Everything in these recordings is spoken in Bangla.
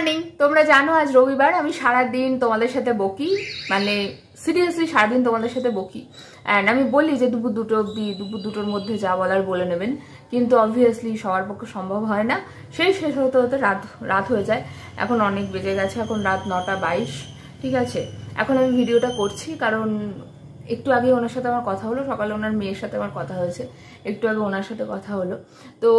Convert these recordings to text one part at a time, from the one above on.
মর্নিং। তোমরা জানো আজ রবিবার, আমি সারাদিন তোমাদের সাথে বকি, মানে সিরিয়াসলি সারাদিন তোমাদের সাথে বকি। অ্যান্ড আমি বলি যে দুপুর 2টো অব্দি, দুপুর 2টোর মধ্যে যা বলার বলে নেবেন, কিন্তু অবভিয়াসলি সবার পক্ষে সম্ভব হয় না। সেই শেষ হতে হতে রাত হয়ে যায়। এখন অনেক বেজে গেছে, এখন রাত 9:22। ঠিক আছে, এখন আমি ভিডিওটা করছি কারণ একটু আগে ওনার সাথে আমার কথা হলো, সকালে ওনার মেয়ের সাথে আমার কথা হয়েছে, একটু আগে ওনার সাথে কথা হলো। তো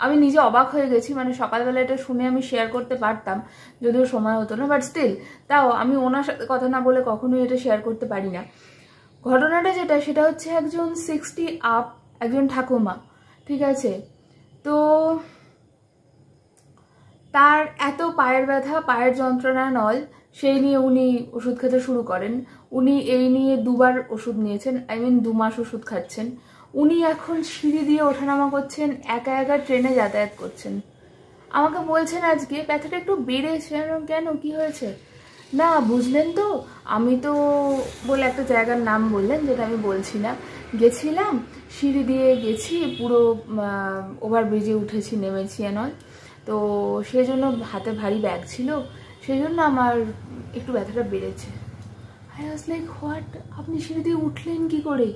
আমি নিজে অবাক হয়ে গেছি, মানে সকালবেলা এটা শুনে আমি শেয়ার করতে পারতাম যদিও সময় হতো না, বাট স্টিল তাও আমি ওনার সাথে কথা না বলে কখনোই এটা শেয়ার করতে পারি না। ঘটনাটা যেটা, সেটা হচ্ছে একজন 60 আপ একজন ঠাকুমা, ঠিক আছে, তো তার এত পায়ের ব্যথা, পায়ের যন্ত্রণা নল, সেই নিয়ে উনি ওষুধ খেতে শুরু করেন। উনি এই নিয়ে 2বার ওষুধ নিয়েছেন, 2 মাস ওষুধ খাচ্ছেন। উনি এখন সিঁড়ি দিয়ে ওঠানামা করছেন, একা একা ট্রেনে যাতায়াত করছেন। আমাকে বলছেন আজকে ব্যথাটা একটু বেড়েছে। কেন, কি হয়েছে? না বুঝলেন তো, আমি তো বলে একটা জায়গার নাম বললেন, যেটা আমি বলছি না, গেছিলাম, সিঁড়ি দিয়ে গেছি, পুরো ওভারব্রিজে উঠেছি, নেমেছি নয়, তো সেই জন্য হাতে ভারী ব্যাগ ছিল, সেই জন্য আমার একটু ব্যথাটা বেড়েছে। I was like, what? আপনি সিঁড়ি দিয়ে উঠলেন কি করে?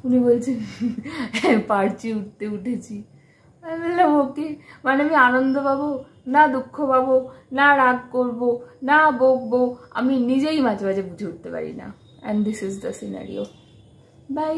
উনি বলছেন পারছি, উঠেছি। আমি বললাম ওকে, মানে আমি আনন্দ পাবো না দুঃখ পাবো না রাগ করবো না বকবো, আমি নিজেই মাঝে মাঝে বুঝে উঠতে পারি না। And this is the scenario. By.